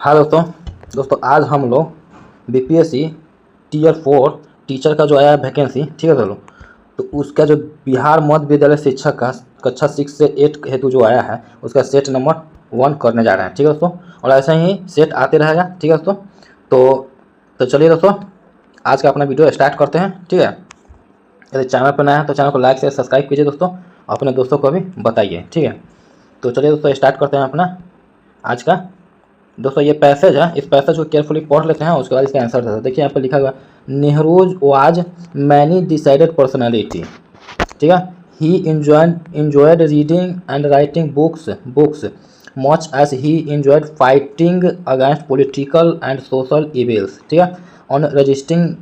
हाँ दोस्तों आज हम लोग बीपीएससी टीयर 4 टीचर का जो आया है वैकेंसी, ठीक है दोस्तों। तो उसका जो बिहार मध्य विद्यालय शिक्षक का कक्षा 6 से 8 हेतु जो आया है उसका सेट नंबर 1 करने जा रहे हैं, ठीक है दोस्तों। और ऐसा ही सेट आते रहेगा, ठीक है दोस्तों। तो चलिए दोस्तों आज का अपना वीडियो स्टार्ट करते हैं, ठीक है। यदि चैनल पर नया है तो चैनल को लाइक से सब्सक्राइब कीजिए दोस्तों, अपने दोस्तों को भी बताइए, ठीक है। तो चलिए दोस्तों स्टार्ट करते हैं अपना आज का। दोस्तों ये पैसेज है, इस पैसेज को केयरफुली पढ़ लेते हैं, उसके बाद इसका आंसर देते हैं। देखिए यहाँ पे लिखा हुआ Nehru's was many decided personality, ठीक है। He enjoyed reading and writing books much as he enjoyed fighting against political and social evils, ठीक है। On resisting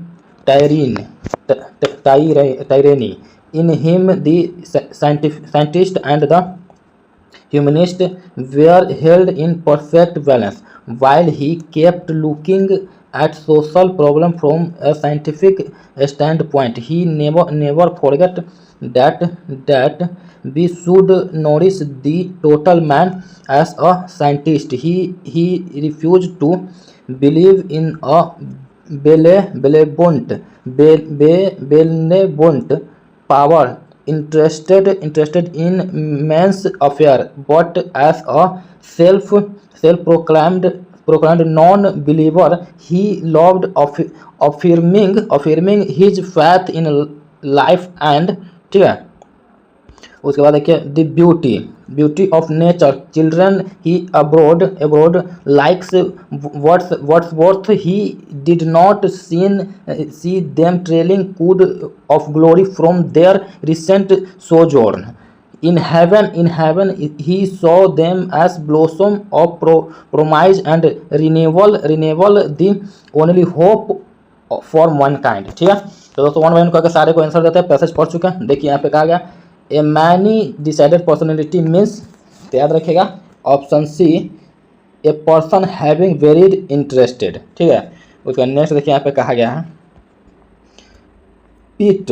tyranny in him the scientist and the humanist were held in perfect balance. While he kept looking at social problem from a scientific standpoint, he never forget that we should notice the total man as a scientist. He refused to believe in a benevolent power interested in men's affair, but as a self proclaimed non-believer, he loved affirming his faith in life and, ठीक है। उसके बाद देखिए the beauty of nature children he abroad likes Wordsworth he did not see them trailing clouds of glory from their recent sojourn in heaven he saw them as blossom of promise and renewal the only hope for mankind, ठीक है। तो दोस्तों one by करके सारे को answer देते हैं। Passage पढ़ चुके हैं। देखिए यहाँ पे कहा गया a many decided personality means, तो याद रखिएगा option C a person having varied interested, ठीक है। उसका नेक्स्ट देखिए यहाँ पे कहा गया है पीट,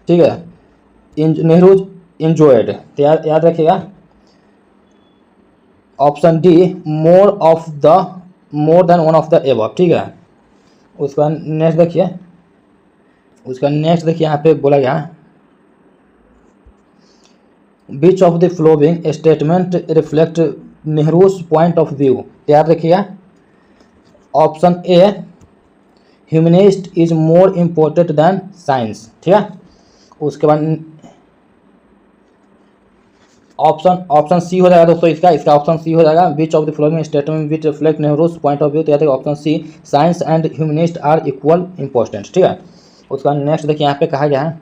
ठीक है। नेहरू enjoyed, तो याद रखिएगा option D more than one of the above, ठीक है। उसका नेक्स्ट देखिए यहाँ पे बोला गया which of the following statement reflect Nehru's point of view, तो याद रखिएगा option A humanist is more important than science, ठीक है। उसके बाद ऑप्शन सी हो जाएगा दोस्तों, इसका ऑप्शन सी हो जाएगा which of the following statement which reflect Nehru's point of view, तो याद रखिएगा option C science and humanist are equal important, ठीक है। उसका नेक्स्ट देखिए यहाँ पे कहा गया है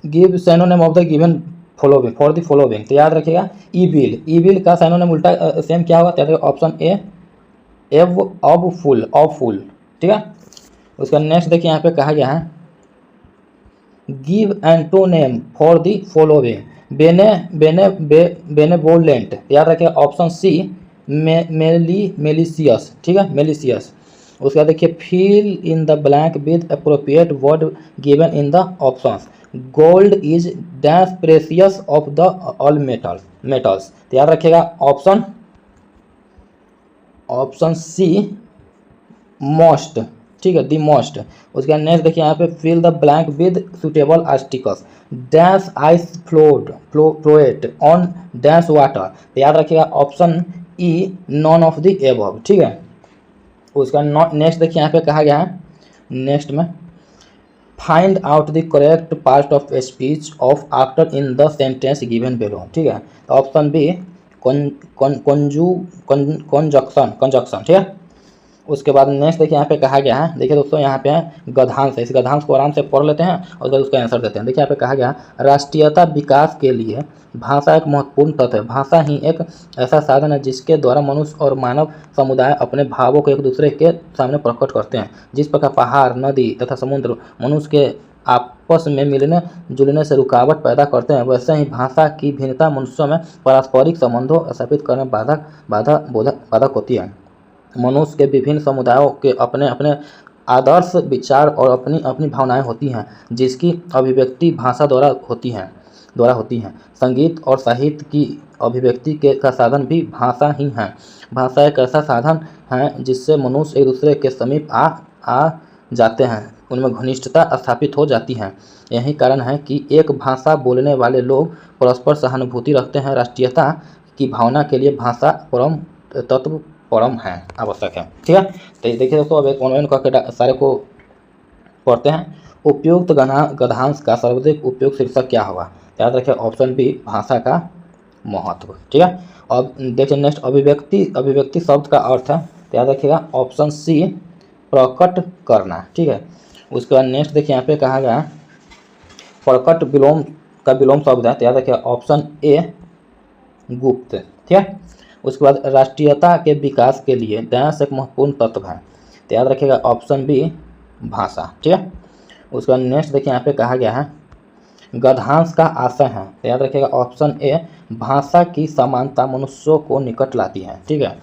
give synonym of the given following for the following, तो याद रखिएगा ईविल का सिनोनिम उल्टा सेम क्या होगा, तो याद रखिएगा ऑप्शन ए ऑफ फुल, ठीक है। उसका नेक्स्ट देखिए यहाँ पे कहा गया है give antonym for the following benevolent, याद रखिए ऑप्शन सी मेलिशियस, ठीक है, मेलिशियस। उसके बाद देखिए fill in the blank with appropriate word given in the options gold is dash precious of the all metals, तो याद रखिएगा ऑप्शन सी मोस्ट, ठीक है, दी मोस्ट। उसके नेक्स्ट देखिए यहाँ पे fill the blank with suitable articles dash ice float on dash water, तो याद रखिएगा option E none of the above, ठीक है। उसका नेक्स्ट देखिए यहाँ पे कहा गया है नेक्स्ट में find out the correct part of speech of actor in the sentence given below, ठीक है। तो ऑप्शन बी कंजक्शन, ठीक है। उसके बाद नेक्स्ट देखिए यहाँ पे कहा गया है, देखिए दोस्तों यहाँ पे है गद्यांश है, इस गद्यांश को आराम से पढ़ लेते हैं और उसका उसका आंसर देते हैं। देखिए यहाँ पे कहा गया राष्ट्रीयता विकास के लिए भाषा एक महत्वपूर्ण तत्व है। भाषा ही एक ऐसा साधन है जिसके द्वारा मनुष्य और मानव समुदाय अपने भावों को एक दूसरे के सामने प्रकट करते हैं। जिस प्रकार पहाड़, नदी तथा समुद्र मनुष्य के आपस में मिलने जुलने से रुकावट पैदा करते हैं, वैसे ही भाषा की भिन्नता मनुष्यों में पारस्परिक संबंधों स्थापित करने में बाधक होती है। मनुष्य के विभिन्न समुदायों के अपने अपने आदर्श विचार और अपनी अपनी भावनाएं होती हैं जिसकी अभिव्यक्ति भाषा द्वारा होती हैं। द्वारा होती हैं। संगीत और साहित्य की अभिव्यक्ति के का साधन भी भाषा ही है। भाषा एक ऐसा साधन है जिससे मनुष्य एक दूसरे के समीप आ जाते हैं, उनमें घनिष्ठता स्थापित हो जाती है। यही कारण है कि एक भाषा बोलने वाले लोग परस्पर सहानुभूति रखते हैं। राष्ट्रीयता की भावना के लिए भाषा परम तत्व परम है, आवश्यक है। ठीक है, तो देखिए दोस्तों, अब एक ऑनलाइन का सारे को पढ़ते हैं। उपयुक्त गद्यांश का सर्वाधिक उपयुक्त शीर्षक क्या होगा? याद रखिए ऑप्शन बी, भाषा का महत्व। ठीक है, अब देखिए नेक्स्ट, अभिव्यक्ति शब्द का अर्थ है, तो याद रखिएगा ऑप्शन सी, प्रकट करना। ठीक है, उसके बाद नेक्स्ट देखिए यहाँ पे कहा गया प्रकट विलोम शब्द है, तो याद रखिएगा ऑप्शन ए, गुप्त। ठीक है, उसके बाद राष्ट्रीयता के विकास के लिए डैश एक महत्वपूर्ण तत्व है, तो याद रखिएगा ऑप्शन बी, भाषा। ठीक है, उसके बाद नेक्स्ट देखिए यहाँ पे कहा गया है गद्यांश का आशय है, तो याद रखिएगा ऑप्शन ए, भाषा की समानता मनुष्यों को निकट लाती है। ठीक है,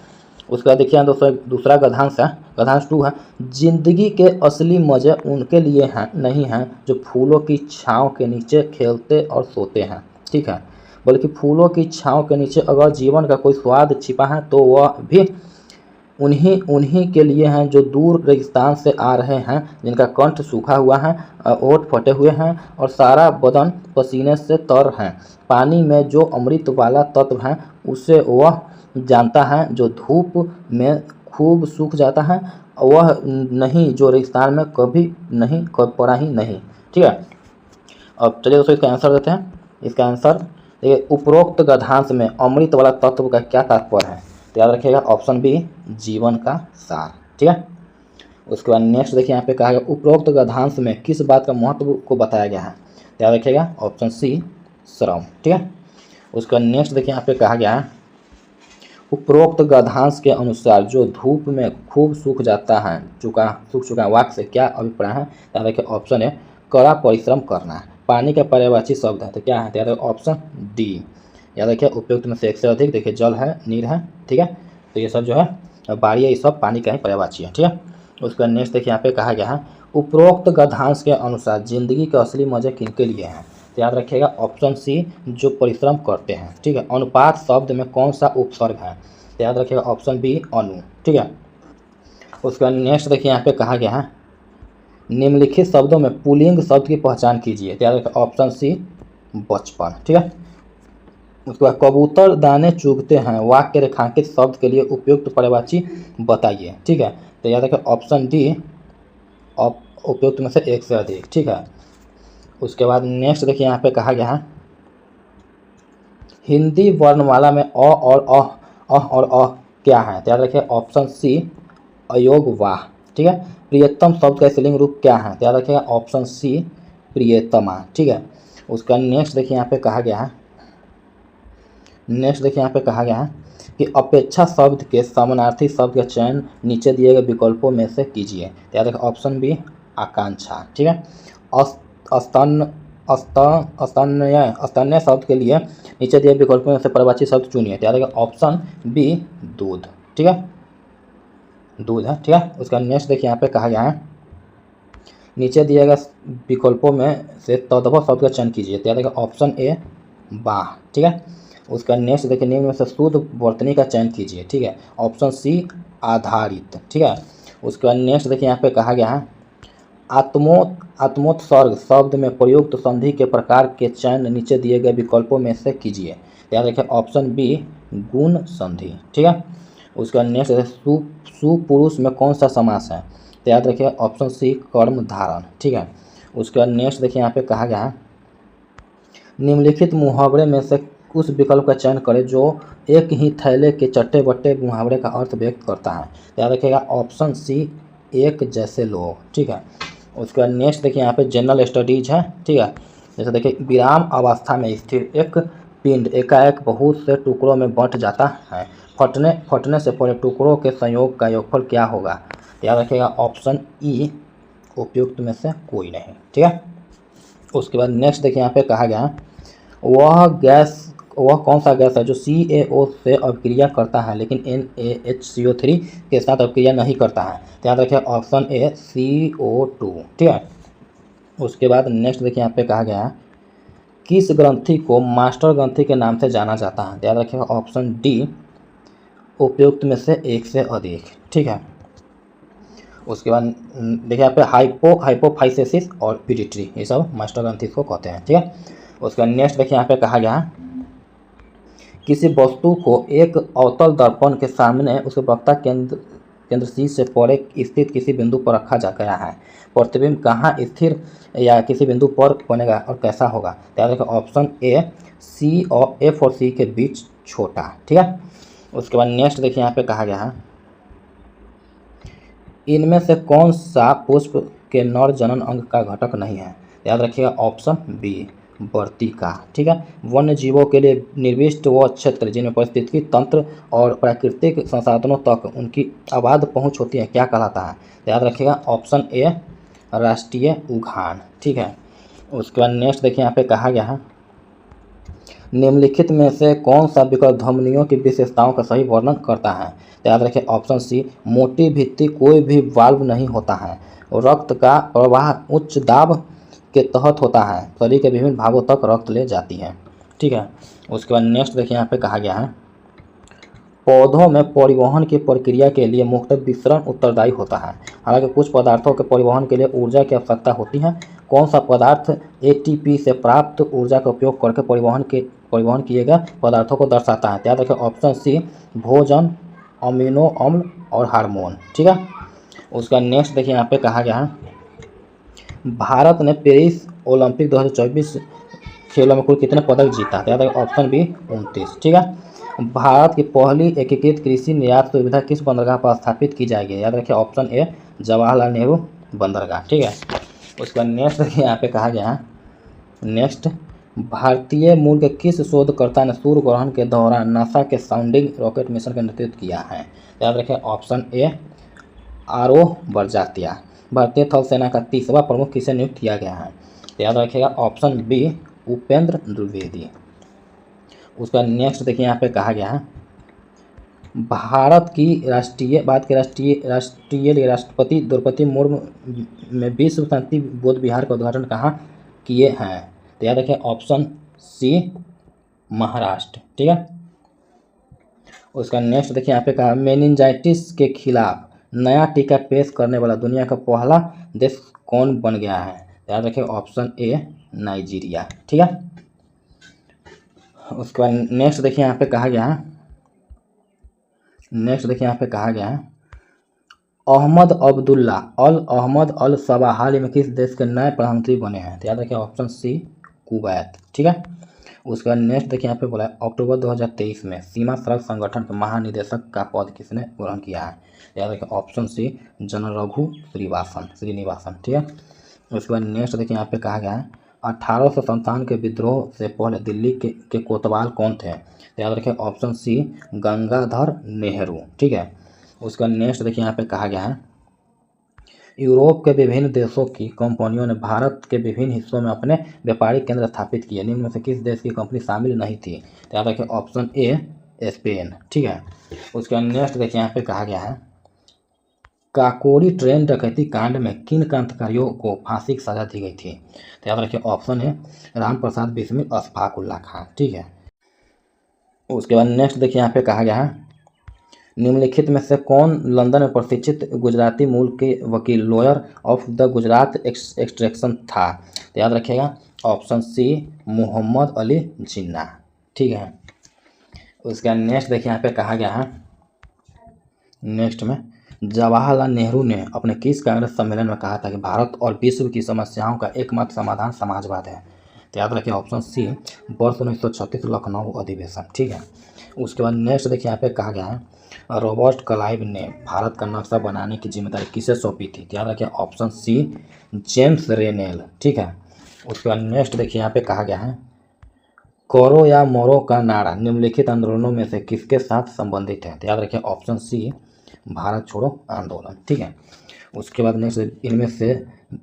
उसके बाद देखिए दूसरा गद्यांश है, गद्यांश 2 है, जिंदगी के असली मजे उनके लिए हैं नहीं हैं जो फूलों की छांव के नीचे खेलते और सोते हैं। ठीक है, बल्कि फूलों की छांव के नीचे अगर जीवन का कोई स्वाद छिपा है तो वह भी उन्हीं के लिए हैं जो दूर रेगिस्तान से आ रहे हैं, जिनका कंठ सूखा हुआ है, ओठ फटे हुए हैं और सारा बदन पसीने से तर हैं। पानी में जो अमृत वाला तत्व है उसे वह जानता है जो धूप में खूब सूख जाता है, वह नहीं जो रेगिस्तान में कभी पड़ा ही नहीं। ठीक है, अब चलिए दोस्तों इसका आंसर देते हैं। इसका आंसर देखिए, उपरोक्त गद्यांश में अमृत वाला तत्व का क्या तात्पर्य है? तो याद रखिएगा ऑप्शन बी, जीवन का सार। ठीक है, उसके बाद नेक्स्ट देखिए यहाँ पे कहा गया उपरोक्त गद्यांश में किस बात का महत्व को बताया गया है? तो याद रखिएगा ऑप्शन सी, श्रम। ठीक है, उसके बाद नेक्स्ट देखिए यहाँ पे कहा गया है उपरोक्त गद्यांश के अनुसार जो धूप में खूब सूख जाता है, सूख चुका वाक्य से क्या अभिप्राय है? याद रखिए ऑप्शन ए, कड़ा परिश्रम करना है। पानी का पर्यायवाची शब्द है, तो क्या है? तो याद रखिए ऑप्शन डी। याद रखिए उपयुक्त में से एक से अधिक, देखिए जल है, नीर है। ठीक है, तो ये सब जो है बाढ़, ये सब पानी का ही पर्यायवाची है। ठीक है, उसका नेक्स्ट देखिए यहाँ पे कहा गया है उपरोक्त गद्यांश के अनुसार जिंदगी के असली मजे किनके लिए हैं? तो याद रखिएगा ऑप्शन सी, जो परिश्रम करते हैं। ठीक है, अनुपात शब्द में कौन सा उपसर्ग है? तो याद रखिएगा ऑप्शन बी, अनु। ठीक है, उसके बाद नेक्स्ट देखिए यहाँ पे कहा गया है निम्नलिखित शब्दों में पुल्लिंग शब्द की पहचान कीजिए। तो याद रखिए ऑप्शन सी, बचपन। ठीक है, उसके बाद कबूतर दाने चुगते हैं, वाक्य रेखांकित शब्द के लिए उपयुक्त पर्यायवाची बताइए। ठीक है, तो याद रखिए ऑप्शन डी, उपयुक्त में से एक से अधिक। ठीक है, उसके बाद नेक्स्ट देखिए यहाँ पे कहा गया है हिंदी वर्णमाला में अ और अ क्या है? तो याद रखिए ऑप्शन सी, अयोग वाह। ठीक है, प्रियतम शब्द का स्त्रीलिंग रूप क्या है? तो याद रखिएगा ऑप्शन सी, प्रियतमा। ठीक है, उसका नेक्स्ट देखिए यहाँ पे कहा गया है कि अपेक्षा शब्द के समानार्थी शब्द का चयन नीचे दिए गए विकल्पों में से कीजिए। तो याद रखिए ऑप्शन बी, आकांक्षा। ठीक है, स्तन्य शब्द के लिए नीचे दिए विकल्पों में से पर्यायवाची शब्द चुनिए। तो याद रखिए ऑप्शन बी, दूध। ठीक है, दूध है। ठीक है, उसका नेक्स्ट देखिए यहाँ पे कहा गया है नीचे दिए गए विकल्पों में से तद्भव शब्द का चयन कीजिए। तो याद रखिए ऑप्शन ए, बाह। ठीक है, उसका नेक्स्ट देखिए निम्न में से शुद्ध वर्तनी का चयन कीजिए। ठीक है, ऑप्शन सी, आधारित। ठीक है, उसके बाद नेक्स्ट देखिए यहाँ पे कहा गया है आत्मोत्सर्ग शब्द में प्रयुक्त संधि के प्रकार के चयन नीचे दिए गए विकल्पों में से कीजिए। याद रखिए ऑप्शन बी, गुण संधि। ठीक है, उसका नेक्स्ट सुपुरुष में कौन सा समास है? तो याद रखिए ऑप्शन सी, कर्म धारण। ठीक है, उसके बाद नेक्स्ट देखिए यहाँ पे कहा गया है निम्नलिखित मुहावरे में से उस विकल्प का चयन करें जो एक ही थैले के चट्टे बट्टे मुहावरे का अर्थ व्यक्त करता है। तो याद रखिएगा ऑप्शन सी, एक जैसे लोग। ठीक है, उसके बाद नेक्स्ट देखिए यहाँ पे जनरल स्टडीज है। ठीक है, जैसे देखिए विराम अवस्था में स्थिर एक पिंड एकाएक बहुत से टुकड़ों में बंट जाता है, फटने से पहले टुकड़ों के संयोग का योगफल क्या होगा? याद रखिएगा ऑप्शन ई, उपयुक्त में से कोई नहीं। ठीक है, उसके बाद नेक्स्ट देखिए यहाँ पे कहा गया वह कौन सा गैस है जो CaO से अभिक्रिया करता है लेकिन NaHCO3 के साथ अभिक्रिया नहीं करता है? तो याद रखिए ऑप्शन ए, CO2। ठीक है, उसके बाद नेक्स्ट देखिए यहाँ पे कहा गया है किस ग्रंथि को मास्टर ग्रंथि के नाम से जाना जाता है? याद रखिएगा ऑप्शन डी उपयुक्त में से एक से अधिक। ठीक है, उसके बाद देखिए यहाँ पे हाइपोफाइसेसिस और पिट्यूटरी, ये सब मास्टर ग्रंथि को कहते हैं। ठीक है, उसके बाद नेक्स्ट देखिए यहाँ पे कहा गया है किसी वस्तु को एक अवतल दर्पण के सामने उसके वक्ता केंद्र सी से परे स्थित किसी बिंदु पर रखा जा गया है। प्रतिबिंब कहाँ स्थिर या किसी बिंदु पर बनेगा और कैसा होगा? याद रखिए ऑप्शन ए सी और एफ और सी के बीच छोटा। ठीक है, उसके बाद नेक्स्ट देखिए यहाँ पे कहा गया है इनमें से कौन सा पुष्प के नर जनन अंग का घटक नहीं है? याद रखिएगा ऑप्शन बी वर्तिका। ठीक है, वन्य जीवों के लिए निर्दिष्ट वो क्षेत्र जिनमें पारिस्थितिकी तंत्र और प्राकृतिक संसाधनों तक उनकी अबाध पहुंच होती है क्या कहलाता है? याद रखिएगा ऑप्शन ए राष्ट्रीय उद्यान। ठीक है, उसके बाद नेक्स्ट देखिए यहाँ पे कहा गया है निम्नलिखित में से कौन सा विकल्प धमनियों की विशेषताओं का सही वर्णन करता है? याद रखिए ऑप्शन सी मोटी भित्ति कोई भी वाल्व नहीं होता है, रक्त का प्रवाह उच्च दाब के तहत होता है, शरीर के विभिन्न भागों तक रक्त ले जाती है। ठीक है, उसके बाद नेक्स्ट देखिए यहाँ पे कहा गया है पौधों में परिवहन की प्रक्रिया के लिए मुख्य विसरण उत्तरदायी होता है, हालांकि कुछ पदार्थों के परिवहन के लिए ऊर्जा की आवश्यकता होती है। कौन सा पदार्थ एटीपी से प्राप्त ऊर्जा का उपयोग करके परिवहन किए गए पदार्थों को दर्शाता है? याद रखें ऑप्शन सी भोजन, अमीनो अम्ल और हार्मोन। ठीक है, उसका नेक्स्ट देखिए यहाँ पे कहा गया है भारत ने पेरिस ओलंपिक 2024 खेलों में कुल कितने पदक जीता? याद रखें ऑप्शन बी 29। ठीक है, भारत की पहली एकीकृत कृषि निर्यात सुविधा किस बंदरगाह पर स्थापित की जाएगी? याद रखिए ऑप्शन ए जवाहरलाल नेहरू बंदरगाह। ठीक है, उसका नेक्स्ट देखिए यहाँ पे कहा गया है नेक्स्ट भारतीय मूल के किस शोधकर्ता ने सूर्य ग्रहण के दौरान नासा के साउंडिंग रॉकेट मिशन का नेतृत्व किया है? याद रखें ऑप्शन ए आरोह बरजात्या। भारतीय थल सेना का 30वां प्रमुख किसे नियुक्त किया गया है? याद रखिएगा ऑप्शन बी उपेंद्र द्विवेदी। उसका नेक्स्ट देखिए यहाँ पे कहा गया है भारत की राष्ट्रपति द्रौपदी मुर्मू में विश्व शांति बौद्ध विहार का उद्घाटन कहाँ किए हैं? तो याद रखें ऑप्शन सी महाराष्ट्र। ठीक है, उसका नेक्स्ट देखिए यहाँ पे कहा मेनिंजाइटिस के खिलाफ नया टीका पेश करने वाला दुनिया का पहला देश कौन बन गया है? याद रखें ऑप्शन ए नाइजीरिया। ठीक है, उसके बाद नेक्स्ट देखिए यहाँ पे कहा गया है अहमद अब्दुल्ला अल सबा हाल ही में किस देश के नए प्रधानमंत्री बने हैं? तो याद रखिए ऑप्शन सी कुवैत। ठीक है, उसके बाद नेक्स्ट देखिए यहाँ पे बोला है अक्टूबर 2023 में सीमा सड़क संगठन के महानिदेशक का पद किसने ग्रहण किया है? याद रखिए option C general Raghu Srinivasan. ठीक है, उसके बाद नेक्स्ट देखिए यहाँ पे कहा गया है 1857 के विद्रोह से पहले दिल्ली के कोतवाल कौन थे? तो याद रखें ऑप्शन सी गंगाधर नेहरू। ठीक है, उसका नेक्स्ट देखिए यहाँ पे कहा गया है यूरोप के विभिन्न देशों की कंपनियों ने भारत के विभिन्न हिस्सों में अपने व्यापारिक केंद्र स्थापित किए, निम्न में से किस देश की कंपनी शामिल नहीं थी? तो याद रखें ऑप्शन ए स्पेन। ठीक है, उसका नेक्स्ट देखिए यहाँ पे कहा गया है काकोरी ट्रेन डकैती कांड में किन क्रांतिकारियों को फांसी की सजा दी गई थी? तो याद रखिए ऑप्शन है राम प्रसाद बिस्मिल, अशफाक उल्ला खान। ठीक है, उसके बाद नेक्स्ट देखिए यहाँ पे कहा गया है निम्नलिखित में से कौन लंदन में प्रशिक्षित गुजराती मूल के वकील lawyer of the Gujarat extraction था? तो याद रखिएगा ऑप्शन सी मोहम्मद अली जिन्ना। ठीक है, उसका नेक्स्ट देखिए यहाँ पे कहा गया है नेक्स्ट में जवाहरलाल नेहरू ने अपने किस कांग्रेस सम्मेलन में कहा था कि भारत और विश्व की समस्याओं का एकमात्र समाधान समाजवाद है? तो याद रखिए ऑप्शन सी वर्ष 1936 लखनऊ अधिवेशन। ठीक है, उसके बाद नेक्स्ट देखिए यहाँ पे कहा गया है रॉबर्ट क्लाइव ने भारत का नक्शा बनाने की जिम्मेदारी किसे सौंपी थी? तो याद रखिए ऑप्शन सी जेम्स रेनेल। ठीक है, उसके बाद नेक्स्ट देखिए यहाँ पे कहा गया है करो या मरो का नारा निम्नलिखित आंदोलनों में से किसके साथ संबंधित है? तो याद रखिए ऑप्शन सी भारत छोड़ो आंदोलन। ठीक है, उसके बाद नेक्स्ट इनमें से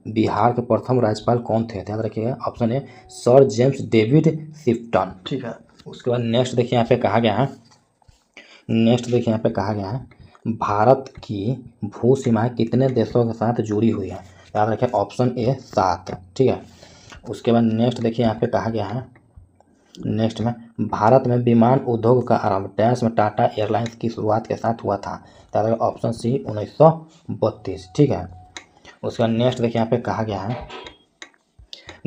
बिहार के प्रथम राज्यपाल कौन थे? याद रखिएगा option A sir James David Shifton. ठीक है, उसके बाद नेक्स्ट देखिए यहाँ पे कहा गया है भारत की भू सीमाएं कितने देशों के साथ जुड़ी हुई है? याद रखिए ऑप्शन ए 7। ठीक है, उसके बाद नेक्स्ट देखिए यहाँ पे कहा गया है, नेक्स्ट में भारत में विमान उद्योग का आरंभ डैश में टाटा एयरलाइंस की शुरुआत के साथ हुआ था। तो ऑप्शन सी 1932। ठीक है। उसके बाद नेक्स्ट देखिए यहाँ पे कहा गया है,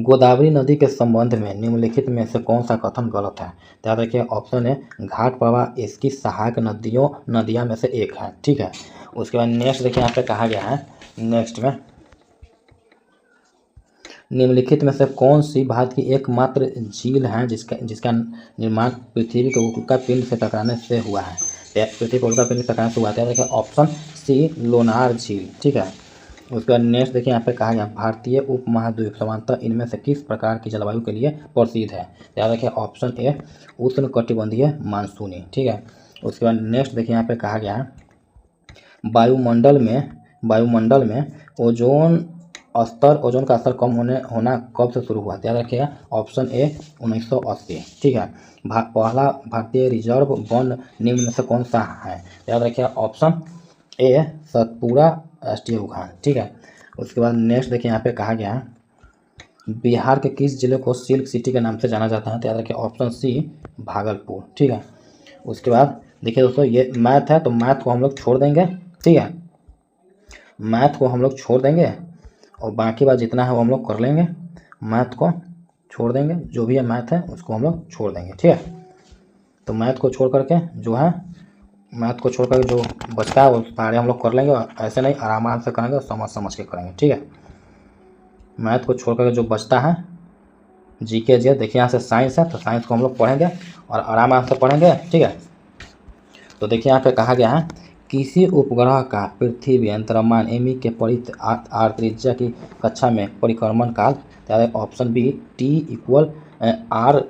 गोदावरी नदी के संबंध में निम्नलिखित में से कौन सा कथन गलत है। तो याद रखिए ऑप्शन है घाट प्रवाह इसकी सहायक नदियाँ में से एक है। ठीक है। उसके बाद नेक्स्ट देखिए यहाँ पे कहा गया है, नेक्स्ट में निम्नलिखित में से कौन सी भारत की एकमात्र झील है जिसका निर्माण पृथ्वी के उल्कापिंड से टकराने से हुआ है। पृथ्वी के उल्कापिंड से टकराने से हुआ है। देखिए ऑप्शन सी लोनार झील। ठीक है। उसके बाद नेक्स्ट देखिए यहाँ पे कहा गया, भारतीय उपमहाद्वीप समांतर इनमें से किस प्रकार की जलवायु के लिए प्रसिद्ध है। याद रखिए ऑप्शन ए उष्णकटिबंधीय मानसूनी। ठीक है। उसके बाद नेक्स्ट देखिए यहाँ पे कहा गया है, वायुमंडल में ओजोन का स्तर कम होना कब से शुरू हुआ। याद रखिएगा ऑप्शन ए 1980। ठीक है। पहला भारतीय रिजर्व वन निम्न में से कौन सा है। याद रखिएगा ऑप्शन ए सतपुड़ा राष्ट्रीय उद्यान। ठीक है। उसके बाद नेक्स्ट देखिए यहाँ पे कहा गया है, बिहार के किस जिले को सिल्क सिटी के नाम से जाना जाता है। तो याद रखिए ऑप्शन सी भागलपुर। ठीक है। उसके बाद देखिए दोस्तों ये मैथ है, तो मैथ को हम लोग छोड़ देंगे। ठीक है। मैथ को हम लोग छोड़ देंगे और बाकी बात जितना है वो हम लोग कर लेंगे। मैथ को छोड़ देंगे, जो भी है मैथ है उसको हम लोग छोड़ देंगे। ठीक है। तो मैथ को छोड़ करके जो बचता है वो सारे हम लोग कर लेंगे। ऐसे नहीं, आराम से करेंगे, समझ के करेंगे। ठीक है। मैथ को छोड़ करके जो बचता है जीके जी, देखिए यहाँ से साइंस है, तो साइंस को हम लोग पढ़ेंगे और आराम से पढ़ेंगे। ठीक है। तो देखिए यहाँ पे कहा गया है, किसी उपग्रह का पृथ्वी अंतरिक्ष एमी के परित आर त्रिज्या की कक्षा में परिक्रमण काल। Option B T equal R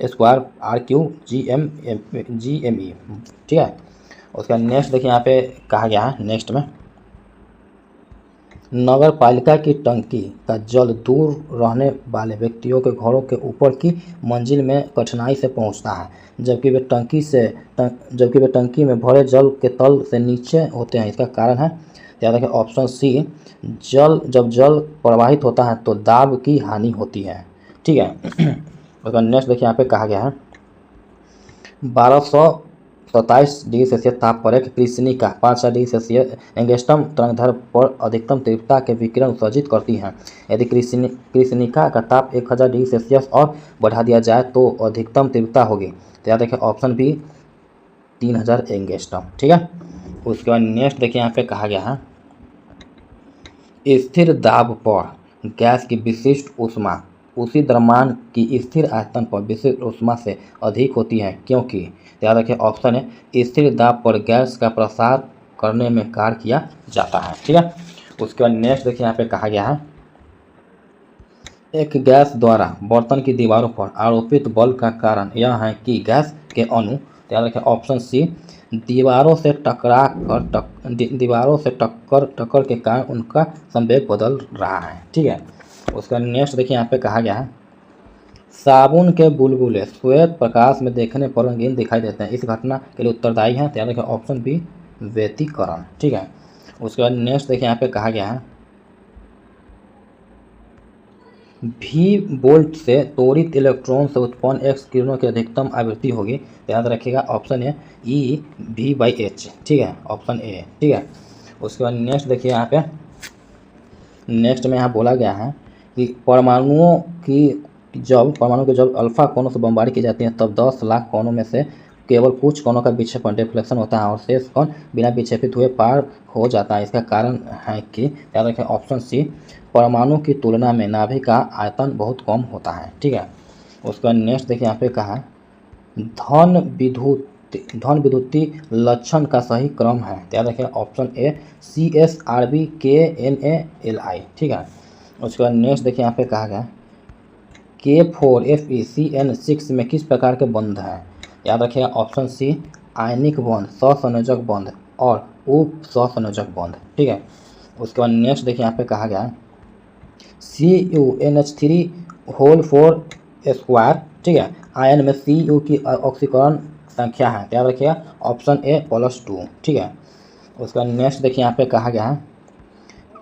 square RQ/GME। ठीक है। उसका नेक्स्ट देखिए यहाँ पे कहा गया है, नेक्स्ट में नगर पालिका की टंकी का जल दूर रहने वाले व्यक्तियों के घरों के ऊपर की मंजिल में कठिनाई से पहुंचता है, जबकि वे टंकी में भरे जल के तल से नीचे होते हैं। इसका कारण है, याद रखें ऑप्शन सी जब जल प्रवाहित होता है तो दाब की हानि होती है। ठीक है। उसका नेक्स्ट देखिए यहाँ पे कहा गया है, 1227 डिग्री सेल्सियस ताप पर एक कृष्णिका 5 डिग्री सेल्सियस एंगस्ट्रॉम तरंगदैर्घ्य पर अधिकतम तीव्रता के विकिरण उत्सर्जित करती है। यदि कृष्णिका का ताप 1000 डिग्री सेल्सियस और बढ़ा दिया जाए तो अधिकतम तीव्रता होगी। तो याद रखें ऑप्शन बी 3000 एंगस्ट्रॉम। ठीक है। उसके बाद नेक्स्ट देखिए यहाँ पे कहा गया है, स्थिर दाब पर गैस की विशिष्ट ऊष्मा उसी द्रव्यमान की स्थिर आयतन पर विशिष्ट ऊष्मा से अधिक होती है, क्योंकि याद रखें ऑप्शन है स्थिर दाब पर गैस का प्रसार करने में कार्य किया जाता है। ठीक है। उसके बाद नेक्स्ट देखिए यहाँ पे कहा गया है, एक गैस द्वारा बर्तन की दीवारों पर आरोपित बल का कारण यह है कि गैस के अणु, याद रखें ऑप्शन सी दीवारों से टक्कर के कारण उनका संवेग बदल रहा है। ठीक है। उसका नेक्स्ट देखिए यहाँ पे कहा गया है, साबुन के बुलबुले श्वेत प्रकाश में देखने पर रंगीन दिखाई देते हैं, इस घटना के लिए उत्तरदायी है। याद रखें ऑप्शन बी व्यतिकरण। ठीक है। उसके बाद नेक्स्ट देखिए यहाँ पे कहा गया है, भी वोल्ट से त्वरित इलेक्ट्रॉन से उत्पन्न एक्स किरणों की अधिकतम आवृत्ति होगी। तो याद रखिएगा ऑप्शन है EV/H। ठीक है। Option A. ठीक है। उसके बाद नेक्स्ट देखिए यहाँ पे, नेक्स्ट में यहाँ बोला गया है कि परमाणु की जब अल्फा कोणों से बमबारी की जाती है तब 10 लाख कोणों में से केवल कुछ कोणों का विक्षेपण डिफ्लेक्शन होता है और शेष कोण बिना विक्षेपित हुए पार हो जाता है। इसका कारण है कि, याद रखें ऑप्शन सी परमाणु की तुलना में नाभिक का आयतन बहुत कम होता है। ठीक है। उसका नेक्स्ट देखिए यहाँ पे कहा, धन विद्युतीय लक्षण का सही क्रम है। याद रखें ऑप्शन ए CSRBKNALI। ठीक है। उसके बाद नेक्स्ट देखिए यहाँ पे कहा गया, K4FeCN6 में किस प्रकार के बंध हैं। याद रखिएगा ऑप्शन सी आयनिक बंध, सहसंयोजक बंध और उप सहसंयोजक बंध। ठीक है। उसके बाद नेक्स्ट देखिए यहाँ पे कहा गया, CuNH3 ठीक है। आयन में Cu की ऑक्सीकरण संख्या है। याद रखिएगा ऑप्शन ए +2। ठीक है। उसका नेक्स्ट देखिए यहाँ पे कहा गया है,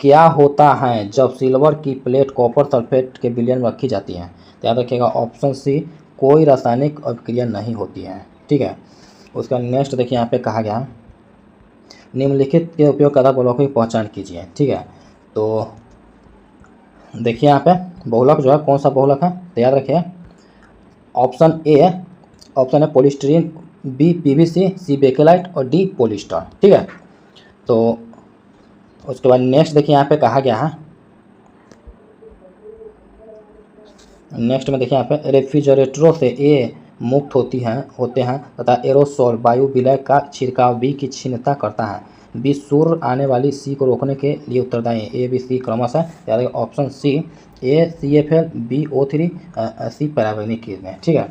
क्या होता है जब सिल्वर की प्लेट कॉपर सल्फेट के विलयन में रखी जाती है? तो याद रखिएगा ऑप्शन सी, कोई रासायनिक अभिक्रिया नहीं होती है। ठीक है, उसका नेक्स्ट देखिए यहाँ पे कहा गया निम्नलिखित के उपयोगकर्ता बहुलकों की पहचान कीजिए। ठीक है, तो देखिए यहाँ पे बहुलक जो है कौन सा बहुलक है, तो याद रखिए ऑप्शन है पॉलीस्टीरीन, बी पीवीसी, सी बेकेलाइट और डी पॉलिस्टर। ठीक है, तो उसके बाद नेक्स्ट देखिए यहाँ पे कहा गया है, नेक्स्ट में देखिए यहाँ पे रेफ्रिजरेटरों से ए मुक्त होते हैं तथा एरोसोल वायु विलय का छिड़काव बी की क्षीणता करता है। बी सूर्य आने वाली सी को रोकने के लिए उत्तरदायी है। ए बी सी क्रमशः याद रखिए ऑप्शन सी, ए CFL, बी O3, सी पैराबैनिक किरणें। ठीक है,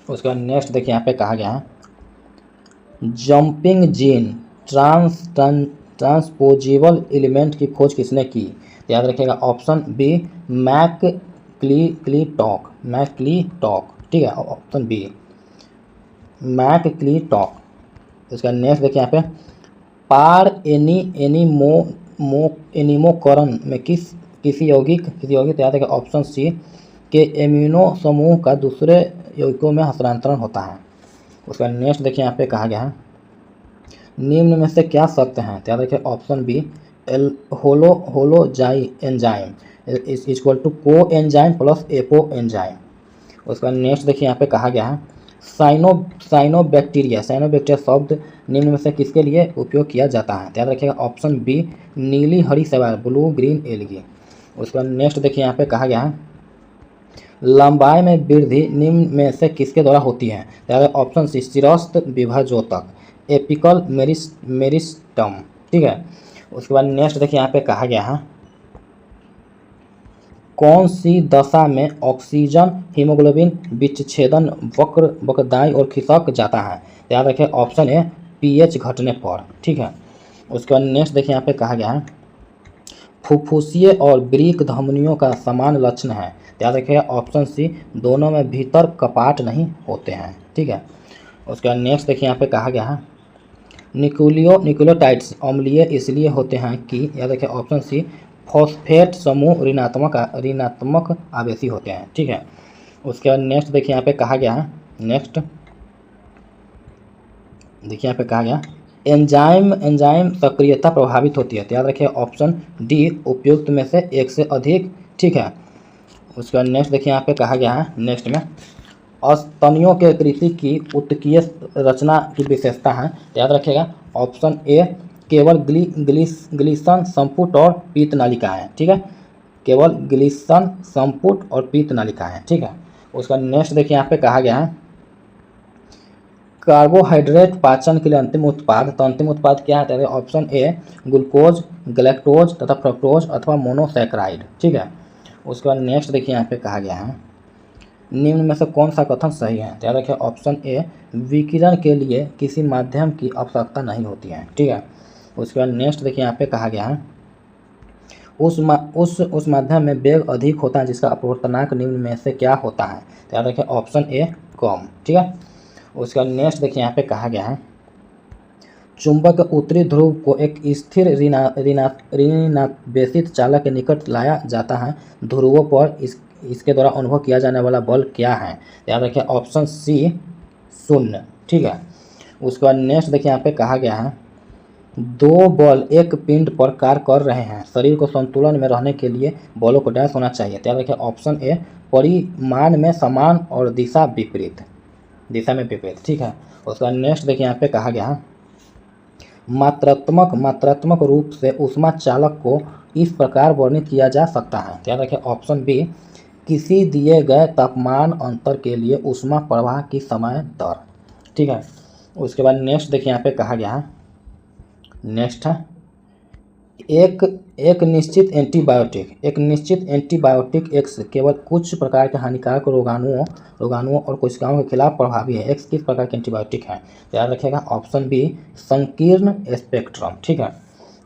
उसके बाद नेक्स्ट देखिए यहाँ पे कहा गया है जंपिंग जीन ट्रांसपोजेबल एलिमेंट की खोज किसने की? तो याद रखिएगा ऑप्शन बी, मैकक्लीटॉक। ठीक है, ऑप्शन बी मैकक्लीटॉक। इसका नेक्स्ट देखिए यहाँ पे पार एनीमोकरण में किसी यौगिक तो याद रखिएगा ऑप्शन सी के एमिनो समूह का दूसरे यौगिकों में हस्तांतरण होता है। उसका नेक्स्ट देखिए यहाँ पे कहा गया है निम्न में से क्या सत्य है? तो याद रखिए option B, holoenzyme is equal to coenzyme plus apoenzyme. उसका नेक्स्ट देखिए यहाँ पे कहा गया है साइनोबैक्टीरिया शब्द निम्न में से किसके लिए उपयोग किया जाता है? तो याद रखिएगा ऑप्शन बी, नीली हरी शैवाल, ब्लू ग्रीन एल्गी। उसका नेक्स्ट देखिए यहाँ पे कहा गया है लंबाई में वृद्धि निम्न में से किसके द्वारा होती है? तो याद ऑप्शन सी, शिरस्त्र विभाजोतक, एपिकल मेरिस्टम। ठीक है, उसके बाद नेक्स्ट देखिए यहाँ पे कहा गया है कौन सी दशा में ऑक्सीजन हीमोग्लोबिन विच्छेदन वक्रदाई और खिसक जाता है? तो याद रखिए ऑप्शन ए, pH घटने पर। ठीक है, उसके बाद नेक्स्ट देखिए यहाँ पे कहा गया है फुफ्फुसीय और वृक्क धमनियों का समान लक्षण है। तो याद रखिएगा ऑप्शन सी, दोनों में भीतर कपाट नहीं होते हैं। ठीक है, उसके बाद नेक्स्ट देखिए यहाँ पे कहा गया है न्यूक्लियोटाइड्स अम्लीय इसलिए होते हैं कि याद रखिए ऑप्शन सी, फॉस्फेट समूह ऋणात्मक आवेशी होते हैं। ठीक है, उसके बाद नेक्स्ट देखिए यहाँ पे कहा गया है नेक्स्ट देखिए यहाँ पे कहा गया एंजाइम सक्रियता प्रभावित होती है। तो याद रखिए ऑप्शन डी, उपयुक्त में से एक से अधिक। ठीक है, उसके बाद नेक्स्ट देखिए यहाँ पे कहा गया है नेक्स्ट में स्तनियों के कृषि की उत्कीय रचना की विशेषता है। तो याद रखिएगा ऑप्शन ए, केवल ग्लीसन संपुट और पीत नालिका है। ठीक है, केवल ग्लीसन संपुट और पीत नालिका है। ठीक है, उसका नेक्स्ट देखिए यहाँ पे कहा गया है कार्बोहाइड्रेट पाचन के लिए अंतिम उत्पाद। तो अंतिम उत्पाद क्या है? ऑप्शन ए, ग्लूकोज, गैलेक्टोज तथा फ्रक्टोज अथवा मोनोसैकराइड। ठीक है, उसके बाद नेक्स्ट देखिए यहाँ पे कहा गया है निम्न में से कौन सा कथन सही है? तो याद रखिए ऑप्शन ए, विकिरण के लिए किसी माध्यम की आवश्यकता नहीं होती है। ठीक है, उसके बाद नेक्स्ट देखिए यहाँ पे कहा गया है उस माध्यम में वेग अधिक होता है जिसका अपवर्तनांक निम्न में से क्या होता है? तो याद रखिए ऑप्शन ए, कम। ठीक है, उसके बाद नेक्स्ट देखिए यहाँ पे कहा गया है चुंबक के उत्तरी ध्रुव को एक स्थिर ऋणावेशित चालक के निकट लाया जाता है। ध्रुवों पर इसके द्वारा अनुभव किया जाने वाला बल क्या है? याद रखिए ऑप्शन सी, 0। ठीक है, उसके बाद नेक्स्ट देखिए यहाँ पे कहा गया है दो बल एक पिंड पर कार्य कर रहे हैं, शरीर को संतुलन में रहने के लिए बलों को डैश होना चाहिए। तो याद रखिए ऑप्शन ए, परिमाण में समान और दिशा में विपरीत। ठीक है, उसके बाद नेक्स्ट देखिए यहाँ पे कहा गया मात्रात्मक रूप से ऊष्मा चालक को इस प्रकार वर्णित किया जा सकता है। तो याद रखिए ऑप्शन बी, किसी दिए गए तापमान अंतर के लिए ऊष्मा प्रवाह की समय दर। ठीक है, उसके बाद नेक्स्ट देखिए यहाँ पे कहा गया है नेक्स्ट है एक निश्चित एंटीबायोटिक एक्स केवल कुछ प्रकार के हानिकारक रोगाणुओं और कोशिकाओं के खिलाफ प्रभावी है। एक्स किस प्रकार के एंटीबायोटिक है? याद रखिएगा ऑप्शन बी, संकीर्ण स्पेक्ट्रम। ठीक है,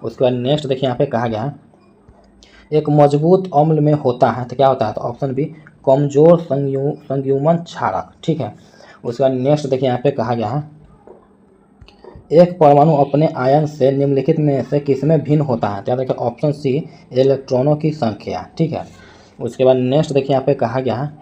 उसके बाद नेक्स्ट देखिए यहाँ पे कहा गया है एक मजबूत अम्ल में होता है तो क्या होता है? तो ऑप्शन बी, कमजोर संयुग्मन क्षारक। ठीक है, उसके बाद नेक्स्ट देखिए यहाँ पे कहा गया है एक परमाणु अपने आयन से निम्नलिखित में से किसमें भिन्न होता है? तो यहाँ देखिए ऑप्शन सी इलेक्ट्रॉनों की संख्या, ठीक है। उसके बाद नेक्स्ट देखिए यहाँ पे कहा गया है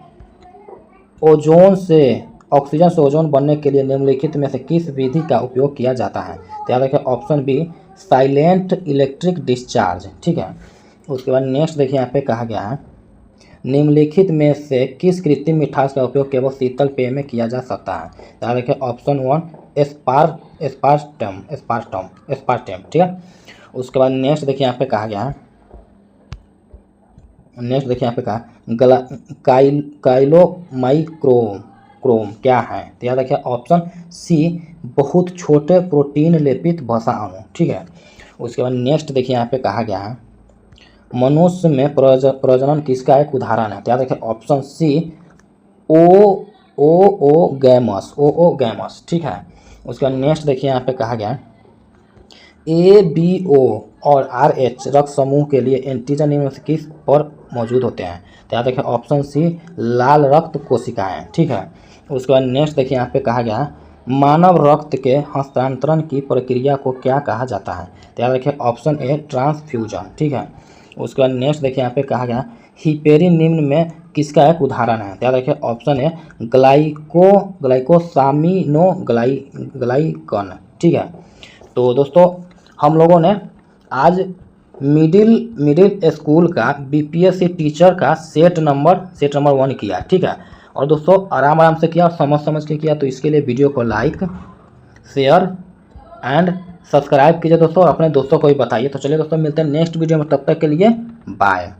ओजोन से ऑक्सीजन से ओजोन बनने के लिए निम्नलिखित में से किस विधि का उपयोग किया जाता है? तो यहाँ देखिए option B silent electric discharge, ठीक है। उसके बाद नेक्स्ट देखिए यहाँ पे कहा गया है निम्नलिखित में से किस कृत्रिम मिठास का उपयोग केवल शीतल पेय में किया जा सकता है? तो यहाँ देखिए ऑप्शन वन एस्पार्टम, ठीक है। उसके बाद नेक्स्ट देखिए यहाँ पे कहा गया है काइलोमाइक्रोम क्या है? तो यहाँ देखिए ऑप्शन सी बहुत छोटे प्रोटीन लेपित वसा अणु, ठीक है। उसके बाद नेक्स्ट देखिए यहाँ पे कहा गया है मनुष्य में प्रजनन किसका एक उदाहरण है? तो यहाँ देखिए ऑप्शन सी ओओगैमस, ठीक है। उसके बाद नेक्स्ट देखिए यहाँ पे कहा गया ABO और RH रक्त समूह के लिए एंटीजन निम्न में से किस पर मौजूद होते हैं? तो यहाँ देखिए ऑप्शन सी लाल रक्त कोशिकाएं, ठीक है। उसके बाद नेक्स्ट देखिए यहाँ पे कहा गया मानव रक्त के हस्तांतरण की प्रक्रिया को क्या कहा जाता है? तो यहाँ देखिए ऑप्शन ए ट्रांसफ्यूजन, ठीक है। उसके बाद नेक्स्ट देखिए यहाँ पे कहा गया हिपेरिन निम्न में किसका एक उदाहरण है? तो यहाँ देखिए ऑप्शन ए ग्लाइकोसामिनोग्लाइकन, ठीक है। तो दोस्तों हम लोगों ने आज मिडिल स्कूल का बीपीएससी टीचर का सेट नंबर 1 किया, ठीक है। और दोस्तों आराम से किया और समझ के किया, तो इसके लिए वीडियो को लाइक शेयर एंड सब्सक्राइब कीजिए दोस्तों, और अपने दोस्तों को भी बताइए। तो चलिए दोस्तों मिलते हैं नेक्स्ट वीडियो में, तब तक के लिए बाय।